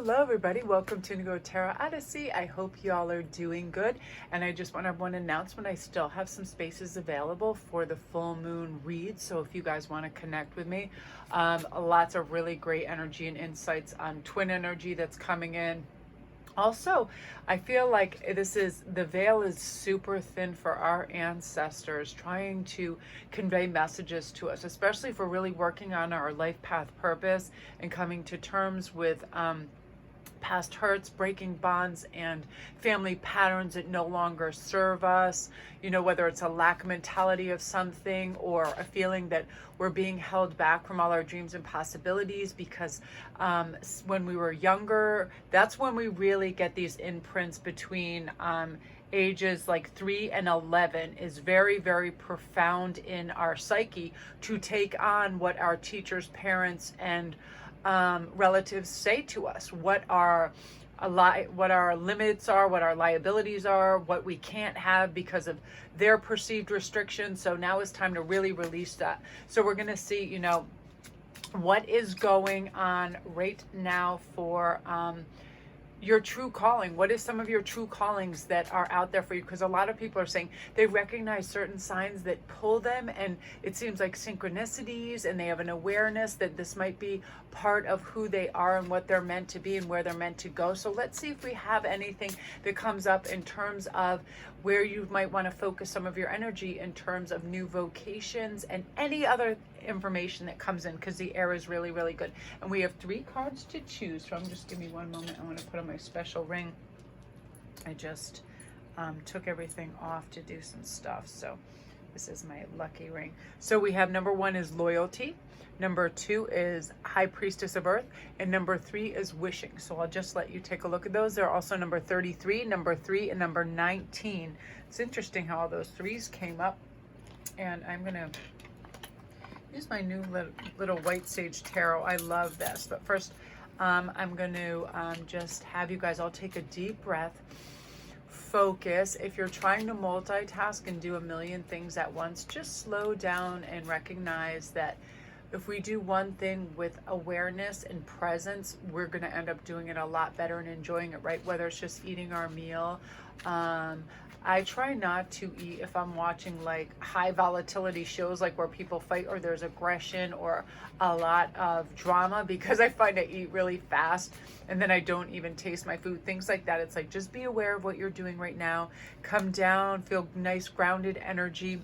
Hello everybody, welcome to Indigo Tarot Odyssey. I hope y'all are doing good, and I just want to have one announcement. I still have some spaces available for the full moon read, so if you guys want to connect with me, lots of really great energy and insights on twin energy that's coming in. Also, I feel like the veil is super thin for our ancestors trying to convey messages to us, especially if we're really working on our life path purpose and coming to terms with past hurts, breaking bonds and family patterns that no longer serve us, whether it's a lack mentality of something or a feeling that we're being held back from all our dreams and possibilities because when we were younger, that's when we really get these imprints between ages like 3 and 11 is very, very profound in our psyche to take on what our teachers, parents, and relatives say to us, what our limits are, what our liabilities are, what we can't have because of their perceived restrictions. So now it's time to really release that. So we're going to see, what is going on right now for your true calling. What is some of your true callings that are out there for you? Because a lot of people are saying they recognize certain signs that pull them, and it seems like synchronicities, and they have an awareness that this might be part of who they are and what they're meant to be and where they're meant to go. So let's see if we have anything that comes up in terms of where you might want to focus some of your energy in terms of new vocations and any other information that comes in, because the air is really, really good. And we have 3 cards to choose from. Just give me one moment. I want to put on my special ring. I just took everything off to do some stuff, so this is my lucky ring. So we have number 1 is loyalty, number 2 is high priestess of earth, and number 3 is wishing. So I'll just let you take a look at those. They're also number 33, number 3, and number 19. It's interesting how all those 3s came up, and I'm gonna use my new little white sage tarot. I love this, but first I'm going to just have you guys all take a deep breath, focus. If you're trying to multitask and do a million things at once, just slow down and recognize that if we do one thing with awareness and presence, we're going to end up doing it a lot better and enjoying it, right? Whether it's just eating our meal. I try not to eat if I'm watching like high volatility shows, like where people fight or there's aggression or a lot of drama, because I find I eat really fast and then I don't even taste my food, things like that. It's like, just be aware of what you're doing right now. Come down, feel nice, grounded energy,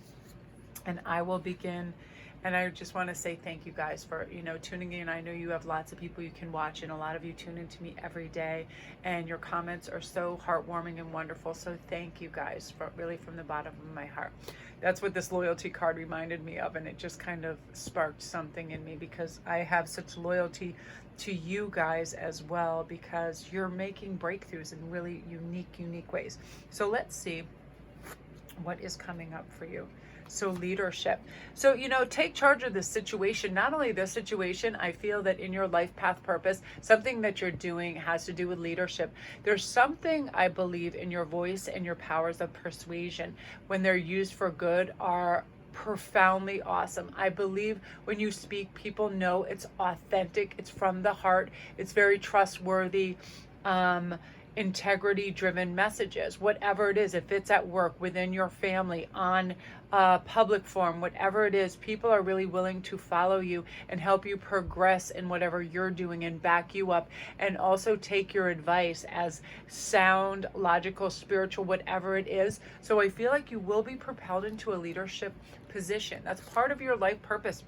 and I will begin. And I just want to say thank you guys for, tuning in. I know you have lots of people you can watch, and a lot of you tune into me every day, and your comments are so heartwarming and wonderful. So thank you guys, for really from the bottom of my heart. That's what this loyalty card reminded me of, and it just kind of sparked something in me, because I have such loyalty to you guys as well, because you're making breakthroughs in really unique ways. So let's see what is coming up for you. So leadership. So, take charge of this situation. Not only this situation, I feel that in your life path purpose, something that you're doing has to do with leadership. There's something, I believe, in your voice and your powers of persuasion, when they're used for good, are profoundly awesome. I believe when you speak, people know it's authentic, it's from the heart, it's very trustworthy, integrity driven messages, whatever it is. If it's at work, within your family, on a public forum, whatever it is, people are really willing to follow you and help you progress in whatever you're doing and back you up, and also take your advice as sound, logical, spiritual, whatever it is. So I feel like you will be propelled into a leadership position. That's part of your life purpose.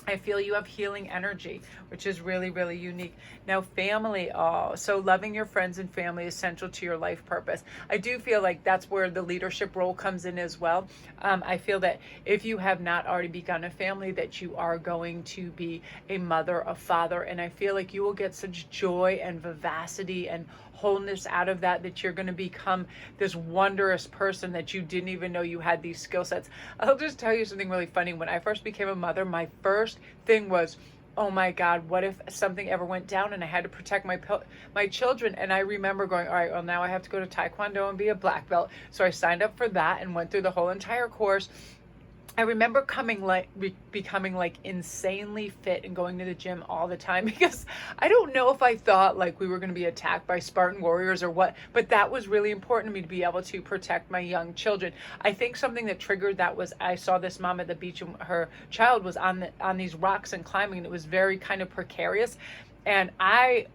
I feel you have healing energy, which is really, really unique. Now, family. So loving your friends and family is essential to your life purpose. I do feel like that's where the leadership role comes in as well. I feel that if you have not already begun a family, that you are going to be a mother, a father, and I feel like you will get such joy and vivacity and wholeness out of that, that you're going to become this wondrous person that you didn't even know you had these skill sets. I'll just tell you something really funny. When I first became a mother, my first thing was, oh my God, what if something ever went down and I had to protect my children? And I remember going, all right, well, now I have to go to Taekwondo and be a black belt. So I signed up for that and went through the whole entire course. I remember becoming like insanely fit and going to the gym all the time because I don't know if I thought like we were going to be attacked by Spartan warriors or what, but that was really important to me to be able to protect my young children. I think something that triggered that was I saw this mom at the beach and her child was on these rocks and climbing, and it was very kind of precarious, and I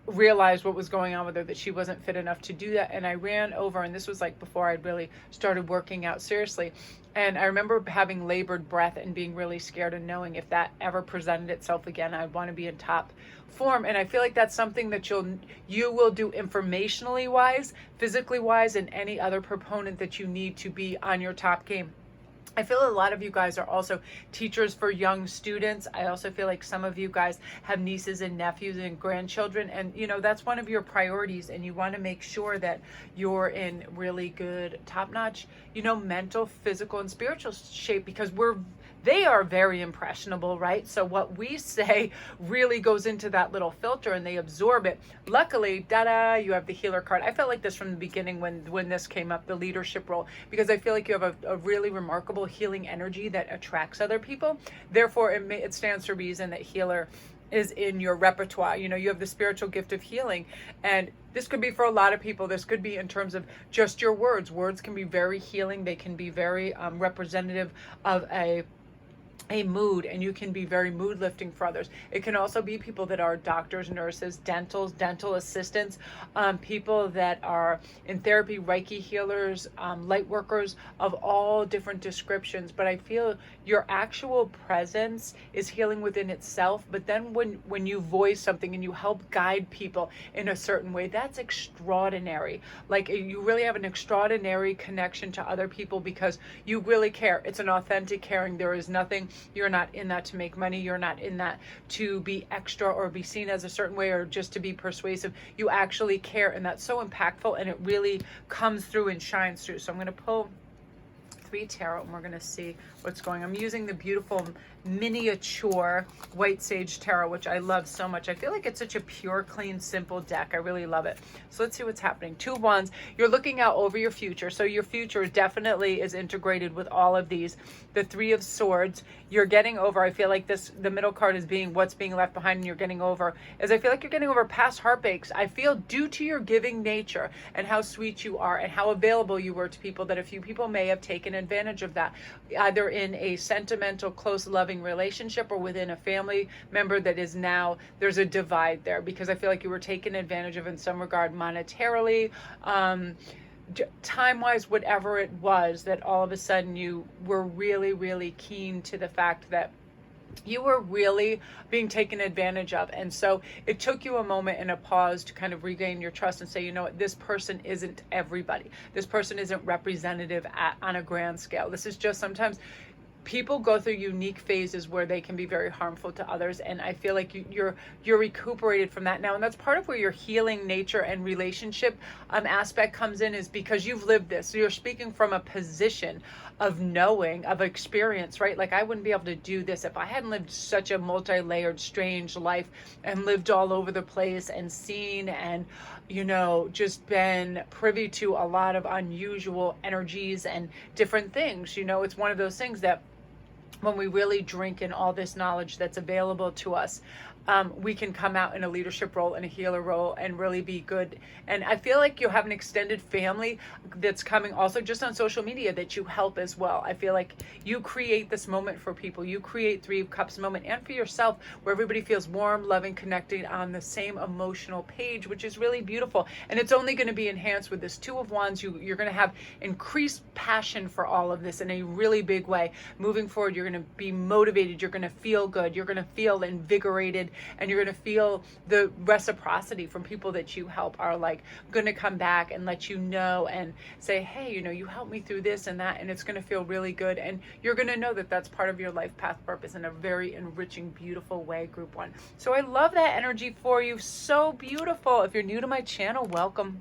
realized what was going on with her, that she wasn't fit enough to do that. And I ran over, and this was like before I'd really started working out seriously. And I remember having labored breath and being really scared and knowing if that ever presented itself again, I'd want to be in top form. And I feel like that's something that you will do informationally wise, physically wise, and any other proponent that you need to be on your top game. I feel a lot of you guys are also teachers for young students. I also feel like some of you guys have nieces and nephews and grandchildren, and that's one of your priorities, and you want to make sure that you're in really good, top-notch, mental, physical, and spiritual shape, because they are very impressionable, right? So what we say really goes into that little filter and they absorb it. Luckily, you have the healer card. I felt like this from the beginning when this came up, the leadership role, because I feel like you have a really remarkable healing energy that attracts other people. Therefore, it stands to reason that healer is in your repertoire. You have the spiritual gift of healing, and this could be for a lot of people. This could be in terms of just your words. Words can be very healing. They can be very representative of a mood, and you can be very mood lifting for others. It can also be people that are doctors, nurses, dental assistants, people that are in therapy, Reiki healers, light workers of all different descriptions. But I feel your actual presence is healing within itself. But then when you voice something and you help guide people in a certain way, that's extraordinary. Like, you really have an extraordinary connection to other people because you really care. It's an authentic caring. There is nothing. You're not in that to make money. You're not in that to be extra or be seen as a certain way or just to be persuasive. You actually care, and that's so impactful, and it really comes through and shines through. So I'm going to pull 3 tarot, and we're going to see what's going on. I'm using the beautiful miniature white sage tarot, which I love so much. I feel like it's such a pure, clean, simple deck. I really love it. So let's see what's happening. 2 of Wands. You're looking out over your future. So your future definitely is integrated with all of these. The 3 of Swords. You're getting over, I feel like the middle card is being what's being left behind, and you're getting over, as I feel like you're getting over past heartbreaks. I feel due to your giving nature and how sweet you are and how available you were to people, that a few people may have taken advantage of that, either in a sentimental, close, loving relationship or within a family member that is now, there's a divide there, because I feel like you were taken advantage of in some regard, monetarily, time-wise, whatever it was, that all of a sudden you were really, really keen to the fact that you were really being taken advantage of. And so it took you a moment and a pause to kind of regain your trust and say, you know what, this person isn't everybody. This person isn't representative on a grand scale. This is just, sometimes people go through unique phases where they can be very harmful to others, and I feel like you're recuperated from that now, and that's part of where your healing nature and relationship aspect comes in, is because you've lived this. So you're speaking from a position of knowing, of experience, right? Like, I wouldn't be able to do this if I hadn't lived such a multi-layered, strange life and lived all over the place and seen and just been privy to a lot of unusual energies and different things. It's one of those things that when we really drink in all this knowledge that's available to us, we can come out in a leadership role and a healer role and really be good. And I feel like you have an extended family that's coming also just on social media that you help as well. I feel like you create this moment for people. You create 3 of Cups moment, and for yourself, where everybody feels warm, loving, connected on the same emotional page, which is really beautiful. And it's only going to be enhanced with this 2 of Wands. You're going to have increased passion for all of this in a really big way. Moving forward, you're going to be motivated. You're going to feel good. You're going to feel invigorated. And you're going to feel the reciprocity from people that you help are like going to come back and let you know and say, hey, you helped me through this and that, and it's going to feel really good. And you're going to know that that's part of your life path purpose in a very enriching, beautiful way, Group 1. So I love that energy for you. So beautiful. If you're new to my channel, welcome.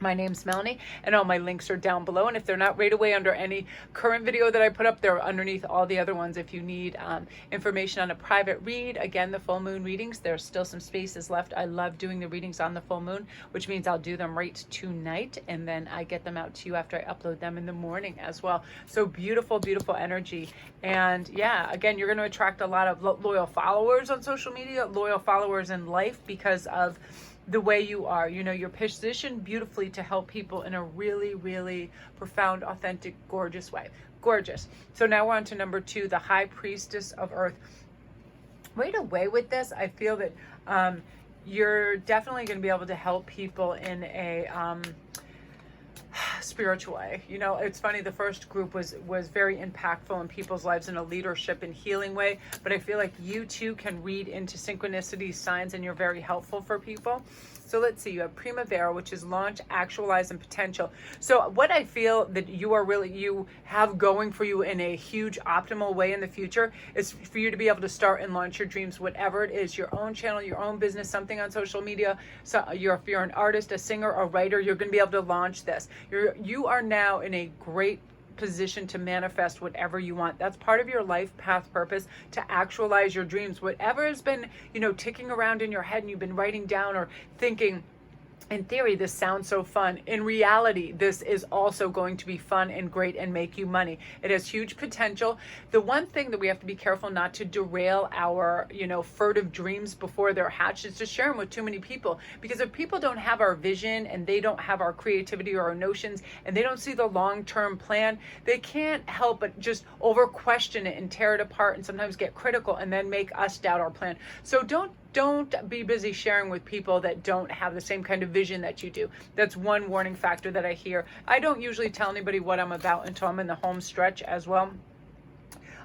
My name's Melanie, and all my links are down below. And if they're not right away under any current video that I put up, they're underneath all the other ones. If you need information on a private read, again, the full moon readings, there's still some spaces left. I love doing the readings on the full moon, which means I'll do them right tonight, and then I get them out to you after I upload them in the morning as well. So beautiful, beautiful energy. And yeah, again, you're going to attract a lot of loyal followers on social media, loyal followers in life, because of the way you are. You know, you're positioned beautifully to help people in a really, really profound, authentic, gorgeous way. Gorgeous. So now we're on to number 2, the High Priestess of Earth. Right away with this, I feel that you're definitely going to be able to help people in a spiritual way. You know, it's funny, the first group was very impactful in people's lives in a leadership and healing way, but I feel like you too can read into synchronicity signs, and you're very helpful for people. So let's see, you have Primavera, which is launch, actualize, and potential. So what I feel that you have going for you in a huge optimal way in the future is for you to be able to start and launch your dreams, whatever it is, your own channel, your own business, something on social media. So if you're an artist, a singer, a writer, you're going to be able to launch this. You are now in a great position to manifest whatever you want. That's part of your life path purpose, to actualize your dreams. Whatever has been, you know, ticking around in your head and you've been writing down or thinking, in theory, this sounds so fun. In reality, this is also going to be fun and great and make you money. It has huge potential. The one thing that we have to be careful not to derail our, you know, furtive dreams before they're hatched is to share them with too many people. Because if people don't have our vision and they don't have our creativity or our notions and they don't see the long-term plan, they can't help but just over question it and tear it apart and sometimes get critical and then make us doubt our plan. So don't be busy sharing with people that don't have the same kind of vision that you do. That's one warning factor that I hear. I don't usually tell anybody what I'm about until I'm in the home stretch as well.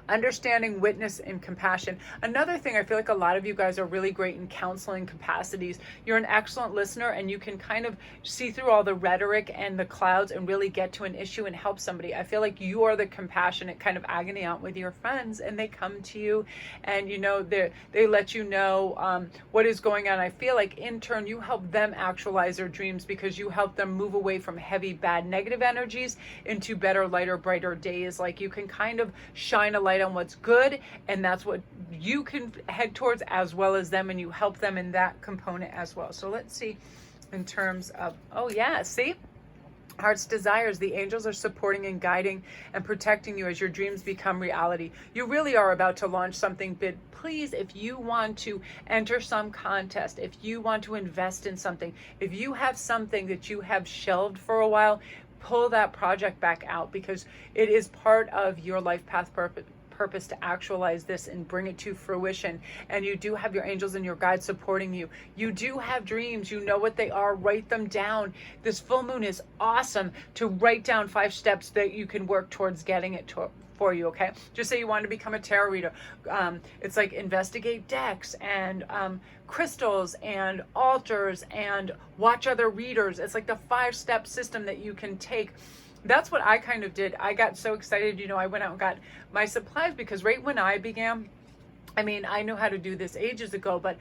Understanding, witness, and compassion. Another thing, I feel like a lot of you guys are really great in counseling capacities. You're an excellent listener, and you can kind of see through all the rhetoric and the clouds and really get to an issue and help somebody. I feel like you are the compassionate kind of agony aunt with your friends, and they come to you and, you know, they let you know what is going on. I feel like in turn you help them actualize their dreams, because you help them move away from heavy, bad, negative energies into better, lighter, brighter days. Like, you can kind of shine a light on what's good, and that's what you can head towards as well as them, and you help them in that component as well. So let's see in terms of, oh yeah, see? Heart's desires. The angels are supporting and guiding and protecting you as your dreams become reality. You really are about to launch something big. Please, if you want to enter some contest, if you want to invest in something, if you have something that you have shelved for a while, pull that project back out, because it is part of your life path purpose to actualize this and bring it to fruition. And you do have your angels and your guides supporting you. You do have dreams. You know what they are. Write them down. This full moon is awesome to write down 5 steps that you can work towards getting it for you, okay? Just say you want to become a tarot reader. It's like investigate decks and crystals and altars and watch other readers. It's like the 5-step system that you can take. That's what I kind of did. I got so excited, you know, I went out and got my supplies, because right when I began, I mean, I knew how to do this ages ago, but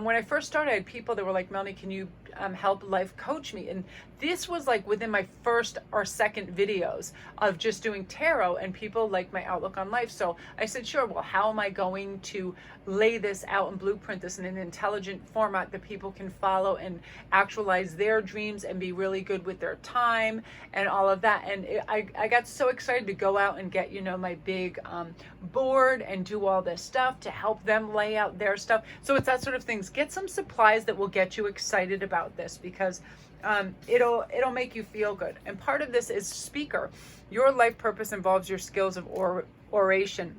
when I first started, I had people that were like, Melanie, can you help life coach me? And this was like within my first or second videos of just doing tarot, and people liked my outlook on life. So I said, sure, well, how am I going to lay this out and blueprint this in an intelligent format that people can follow and actualize their dreams and be really good with their time and all of that? And I got so excited to go out and get, you know, my big board and do all this stuff to help them lay out their stuff. So it's that sort of things. Get some supplies that will get you excited about this, because it'll make you feel good. And part of this is speaker. Your life purpose involves your skills of oration.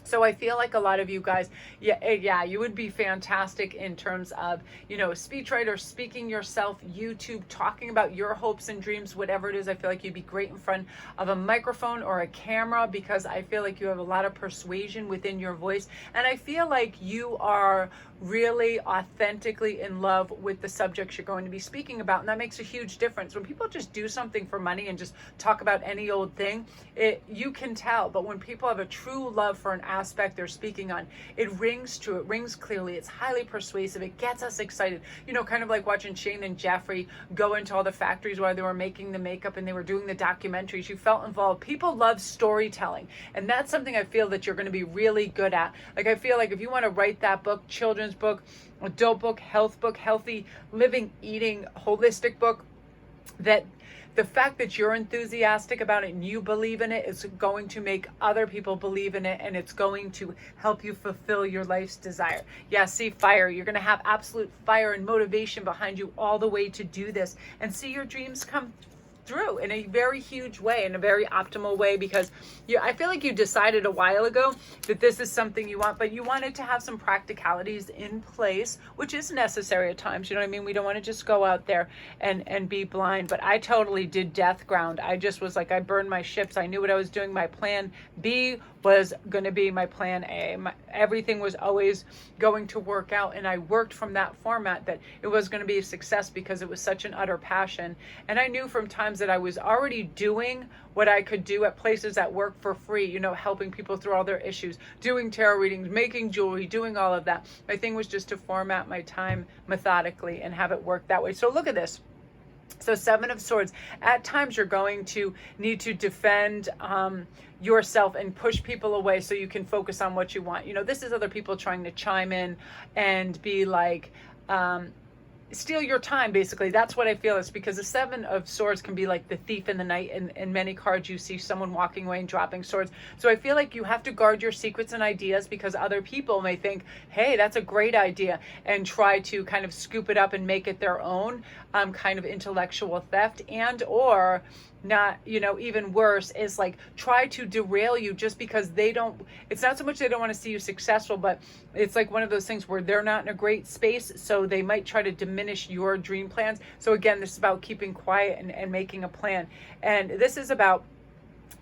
So I feel like a lot of you guys, yeah, you would be fantastic in terms of, you know, speechwriter, speaking yourself, YouTube, talking about your hopes and dreams, whatever it is. I feel like you'd be great in front of a microphone or a camera, because I feel like you have a lot of persuasion within your voice. And I feel like you are really authentically in love with the subjects you're going to be speaking about. And that makes a huge difference. When people just do something for money and just talk about any old thing, you can tell. But when people have a true love for an aspect they're speaking on, it rings true, it rings clearly, it's highly persuasive, it gets us excited. You know, kind of like watching Shane and Jeffrey go into all the factories while they were making the makeup and they were doing the documentaries. You felt involved. People love storytelling, and that's something I feel that you're going to be really good at. Like, I feel like if you want to write that book, children's book, adult book, healthy living, eating, holistic book, that the fact that you're enthusiastic about it and you believe in it is going to make other people believe in it, and it's going to help you fulfill your life's desire. Yeah, see, fire. You're going to have absolute fire and motivation behind you all the way to do this and see your dreams come through in a very huge way, in a very optimal way, because I feel like you decided a while ago that this is something you want, but you wanted to have some practicalities in place, which is necessary at times. You know what I mean? We don't want to just go out there and be blind, but I totally did death ground. I just was like, I burned my ships. I knew what I was doing. My plan B was going to be my plan A. Everything was always going to work out, and I worked from that format that it was going to be a success because it was such an utter passion. And I knew from times that I was already doing what I could do at places at work for free, you know, helping people through all their issues, doing tarot readings, making jewelry, doing all of that. My thing was just to format my time methodically and have it work that way. So look at this. So Seven of Swords, at times you're going to need to defend yourself and push people away so you can focus on what you want. You know, this is other people trying to chime in and be like, steal your time, basically. That's what I feel. Is because the Seven of Swords can be like the thief in the night. In many cards you see someone walking away and dropping swords. So I feel like you have to guard your secrets and ideas, because other people may think, hey, that's a great idea, and try to kind of scoop it up and make it their own, kind of intellectual theft, and or not, you know, even worse is like try to derail you just because they don't, it's not so much they don't want to see you successful, but it's like one of those things where they're not in a great space, so they might try to diminish your dream plans. So again, this is about keeping quiet and making a plan. And this is about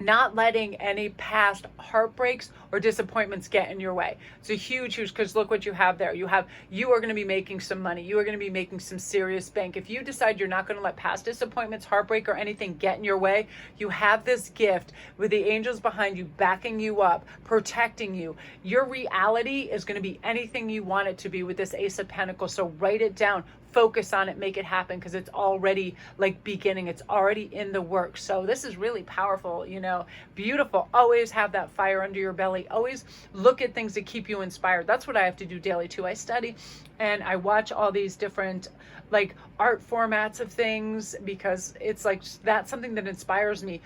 not letting any past heartbreaks or disappointments get in your way. It's a huge, because look what you have there. You are going to be making some money. You are going to be making some serious bank. If you decide you're not going to let past disappointments, heartbreak, or anything get in your way, you have this gift with the angels behind you, backing you up, protecting you. Your reality is going to be anything you want it to be with this Ace of Pentacles. So write it down. Focus on it, make it happen, because it's already like beginning. It's already in the works. So this is really powerful, you know, beautiful. Always have that fire under your belly. Always look at things that keep you inspired. That's what I have to do daily too. I study and I watch all these different like art formats of things, because it's like that's something that inspires me.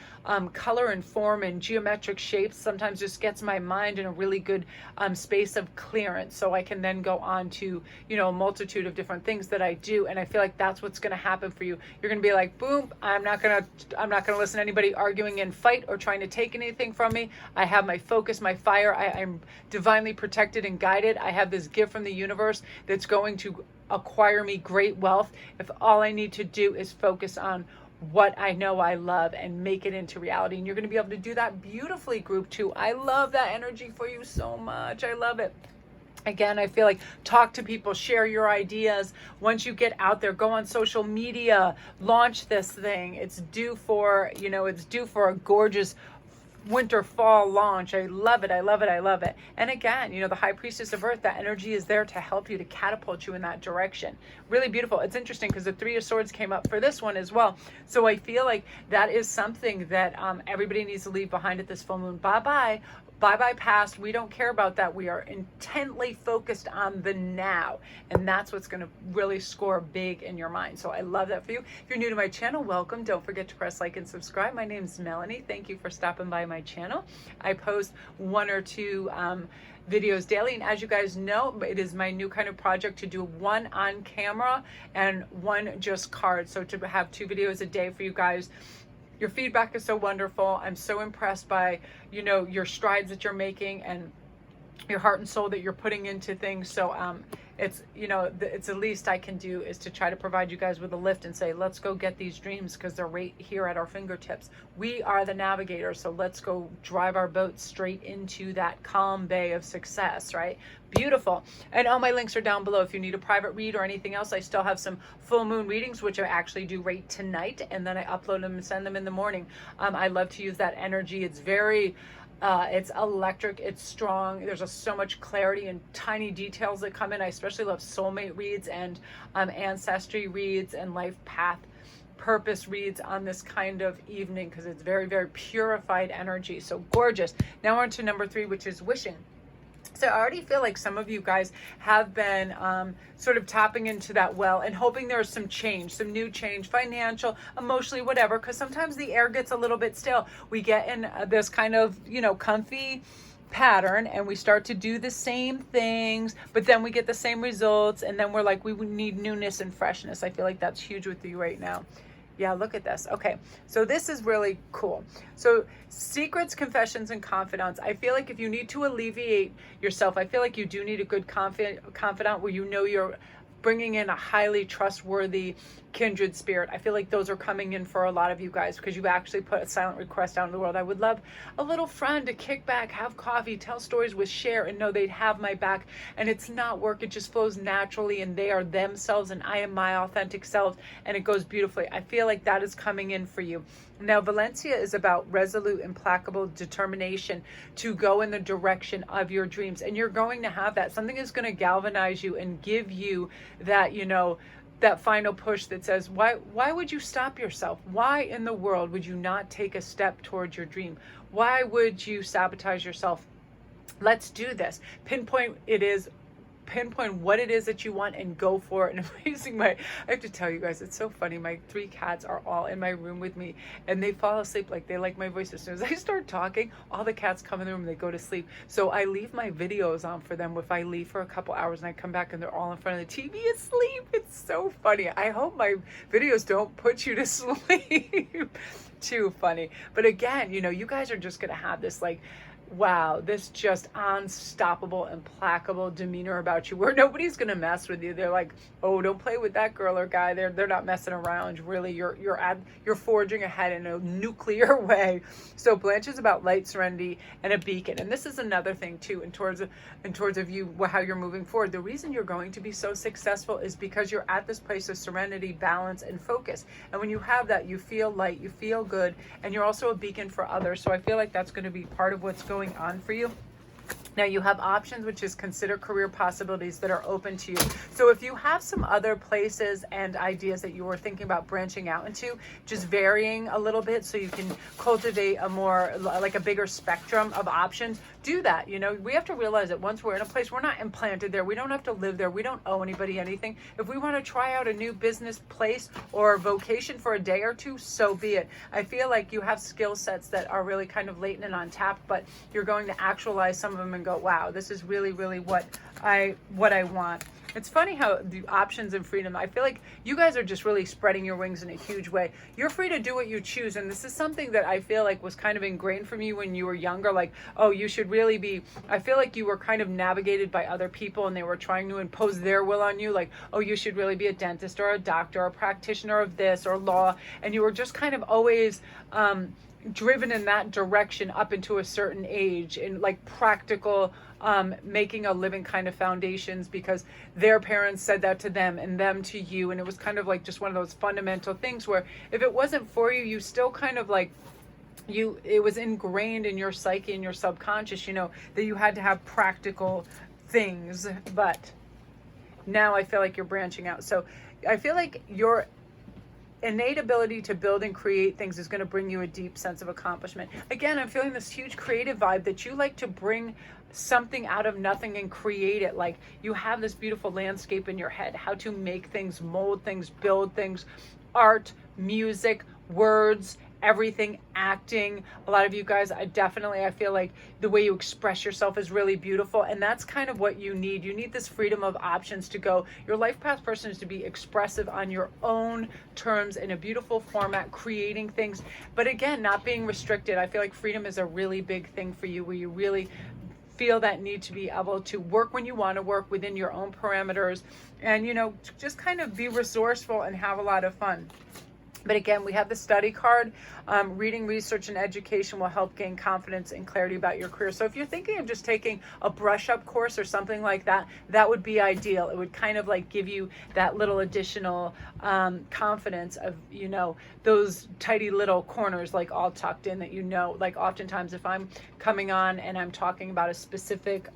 Color and form and geometric shapes sometimes just gets my mind in a really good space of clearance, so I can then go on to, you know, a multitude of different things that I do. And I feel like that's what's going to happen for you. You're going to be like, boom, I'm not going to listen to anybody arguing and fight or trying to take anything from me. I have my focus, my fire. I'm divinely protected and guided. I have this gift from the universe that's going to acquire me great wealth if all I need to do is focus on what I know I love and make it into reality. And you're going to be able to do that beautifully, group 2. I love that energy for you so much. I love it. Again, I feel like talk to people, share your ideas. Once you get out there, go on social media, launch this thing. It's due for, you know, it's due for a gorgeous winter fall launch. I love it. I love it. I love it. And again, you know, the High Priestess of Earth, that energy is there to help you, to catapult you in that direction. Really beautiful. It's interesting because the Three of Swords came up for this one as well. So I feel like that is something that everybody needs to leave behind at this full moon. Bye-bye. Bye-bye past. We don't care about that. We are intently focused on the now. And that's what's going to really score big in your mind. So I love that for you. If you're new to my channel, welcome. Don't forget to press like and subscribe. My name's Melanie. Thank you for stopping by my channel. I post 1 or 2 videos daily. And as you guys know, it is my new kind of project to do 1 on camera and 1 just card. So to have 2 videos a day for you guys. Your feedback is so wonderful. I'm so impressed by, you know, your strides that you're making and your heart and soul that you're putting into things. So it's, you know, it's the least I can do is to try to provide you guys with a lift and say, let's go get these dreams, because they're right here at our fingertips. We are the navigators, so let's go drive our boat straight into that calm bay of success, right? Beautiful. And all my links are down below. If you need a private read or anything else, I still have some full moon readings, which I actually do right tonight, and then I upload them and send them in the morning. I love to use that energy. It's very It's electric, it's strong. There's so much clarity and tiny details that come in. I especially love soulmate reads and ancestry reads and life path purpose reads on this kind of evening because it's very, very purified energy. So gorgeous. Now on to number 3, which is wishing. So I already feel like some of you guys have been sort of tapping into that well and hoping there's some change, some new change, financial, emotionally, whatever, because sometimes the air gets a little bit stale. We get in this kind of, comfy pattern and we start to do the same things, but then we get the same results. And then we're like, we need newness and freshness. I feel like that's huge with you right now. Yeah, look at this. Okay, so this is really cool. So secrets, confessions, and confidants. I feel like if you need to alleviate yourself, I feel like you do need a good confidant where you're bringing in a highly trustworthy kindred spirit. I feel like those are coming in for a lot of you guys because you've actually put a silent request out in the world. I would love a little friend to kick back, have coffee, tell stories with, share, and know they'd have my back. And it's not work. It just flows naturally and they are themselves and I am my authentic self and it goes beautifully. I feel like that is coming in for you. Now, Valencia is about resolute, implacable determination to go in the direction of your dreams. And you're going to have that. Something is going to galvanize you and give you that, that final push that says, why would you stop yourself? Why in the world would you not take a step towards your dream? Why would you sabotage yourself? Let's do this. Pinpoint what it is that you want and go for it. And I have to tell you guys, it's so funny. My 3 cats are all in my room with me and they fall asleep. Like they like my voice. As soon as I start talking, all the cats come in the room and they go to sleep. So I leave my videos on for them. If I leave for a couple hours and I come back and they're all in front of the TV asleep, it's so funny. I hope my videos don't put you to sleep. Too funny. But again, you guys are just going to have this wow, this just unstoppable, implacable demeanor about you where nobody's going to mess with you. They're like, oh, don't play with that girl or guy. They're not messing around. Really, you're forging ahead in a nuclear way. So Blanche is about light, serenity, and a beacon. And this is another thing too, in towards of you, how you're moving forward. The reason you're going to be so successful is because you're at this place of serenity, balance, and focus. And when you have that, you feel light, you feel good, and you're also a beacon for others. So I feel like that's going to be part of what's going on for you. Now you have options, which is consider career possibilities that are open to you. So if you have some other places and ideas that you were thinking about branching out into, just varying a little bit so you can cultivate a more, like a bigger spectrum of options, do that. We have to realize that once we're in a place, we're not implanted there. We don't have to live there. We don't owe anybody anything. If we want to try out a new business place or vocation for a day or two, so be it. I feel like you have skill sets that are really kind of latent and untapped, but you're going to actualize some of them and go, wow, this is really, really what I want. It's funny how the options and freedom, I feel like you guys are just really spreading your wings in a huge way. You're free to do what you choose. And this is something that I feel like was kind of ingrained from you when you were younger. Like, oh, you should really be, I feel like you were kind of navigated by other people and they were trying to impose their will on you. Like, oh, you should really be a dentist or a doctor or a practitioner of this or law. And you were just kind of always, driven in that direction up into a certain age in like practical making a living kind of foundations because their parents said that to them and them to you, and it was kind of like just one of those fundamental things where if it wasn't for you, you still kind of like it was ingrained in your psyche and your subconscious, that you had to have practical things. But now I feel like you're branching out. So I feel like your innate ability to build and create things is going to bring you a deep sense of accomplishment. Again, I'm feeling this huge creative vibe that you like to bring something out of nothing and create it. Like you have this beautiful landscape in your head, how to make things, mold things, build things, art, music, words, everything, acting. A lot of you guys, I feel like the way you express yourself is really beautiful, and that's kind of what you need. You need this freedom of options to go. Your life path person is to be expressive on your own terms in a beautiful format, creating things, but again, not being restricted. I feel like freedom is a really big thing for you, where you really feel that need to be able to work when you want to work within your own parameters and just kind of be resourceful and have a lot of fun. But again, we have the study card. Reading, research, and education will help gain confidence and clarity about your career. So if you're thinking of just taking a brush up course or something like that, that would be ideal. It would kind of like give you that little additional confidence of, you know, those tidy little corners like all tucked in that, you know, like oftentimes if I'm coming on and I'm talking about a specific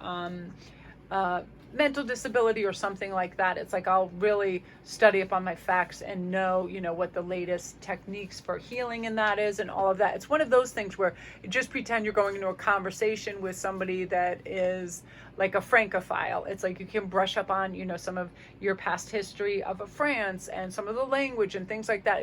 mental disability or something like that, it's like I'll really study up on my facts and know, you know, what the latest techniques for healing in that is and all of that. It's one of those things where you just pretend you're going into a conversation with somebody that is like a francophile. It's like you can brush up on, you know, some of your past history of France and some of the language and things like that.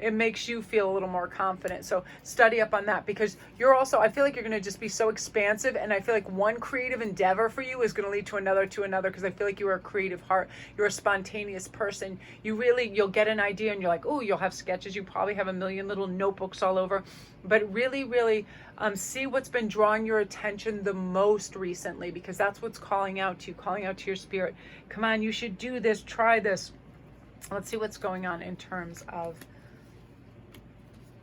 It makes you feel a little more confident. So study up on that, because you're also, I feel like you're going to just be so expansive, and I feel like one creative endeavor for you is going to lead to another, because I feel like you are a creative heart. You're a spontaneous person. You'll get an idea and you're like, oh, you'll have sketches. You probably have a million little notebooks all over, but really see what's been drawing your attention the most recently, because that's what's calling out to your spirit. Come on, you should do this, try this. Let's see what's going on in terms of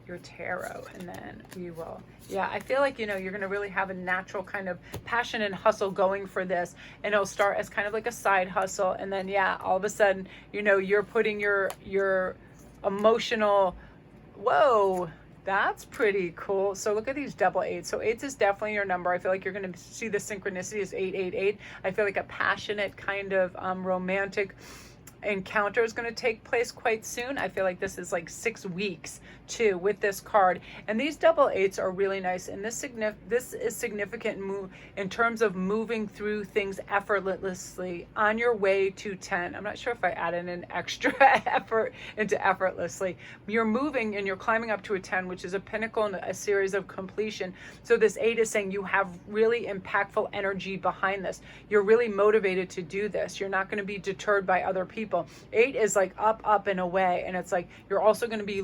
your tarot, and then we will, yeah, I feel like, you know, you're going to really have a natural kind of passion and hustle going for this, and it'll start as kind of like a side hustle, and then, yeah, all of a sudden, you know, you're putting your emotional, whoa, that's pretty cool. So look at these double eights. So eights is definitely your number. I feel like you're going to see the synchronicity is 888. I feel like a passionate kind of romantic encounter is going to take place quite soon. I feel like this is like 6 weeks too with this card, and these double eights are really nice, and this is significant in terms of moving through things effortlessly on your way to 10. I'm not sure if I added an extra effort into effortlessly. You're moving and you're climbing up to a 10, which is a pinnacle and a series of completion. So this 8 is saying you have really impactful energy behind this. You're really motivated to do this. You're not going to be deterred by other people. 8 is like up and away, and it's like you're also going to be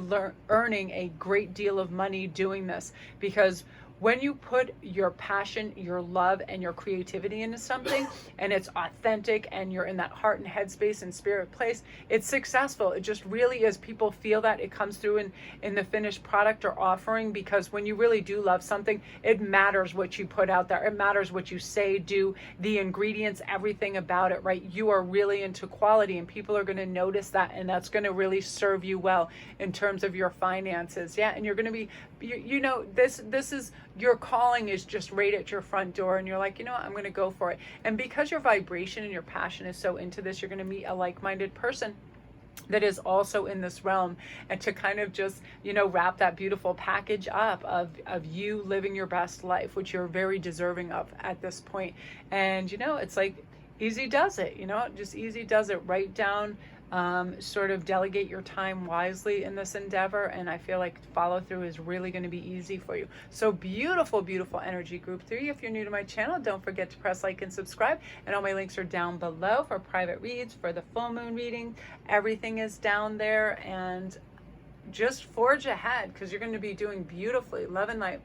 earning a great deal of money doing this, because when you put your passion, your love, and your creativity into something, and it's authentic, and you're in that heart and headspace and spirit place, it's successful. It just really is. People feel that. It comes through in the finished product or offering, because when you really do love something, it matters what you put out there. It matters what you say, do, the ingredients, everything about it, right? You are really into quality, and people are going to notice that, and that's going to really serve you well in terms of your finances. Yeah, and you're going to be, you know, this is, your calling is just right at your front door, and you're like, you know what, I'm going to go for it. And because your vibration and your passion is so into this, you're going to meet a like-minded person that is also in this realm, and to kind of just, you know, wrap that beautiful package up of you living your best life, which you're very deserving of at this point. And, you know, it's like easy does it, you know, just easy does it. Write down, sort of delegate your time wisely in this endeavor, and I feel like follow through is really going to be easy for you. So beautiful energy, group 3. If you're new to my channel, don't forget to press like and subscribe, and all my links are down below for private reads, for the full moon reading. Everything is down there, and just forge ahead, because you're going to be doing beautifully. Love and light.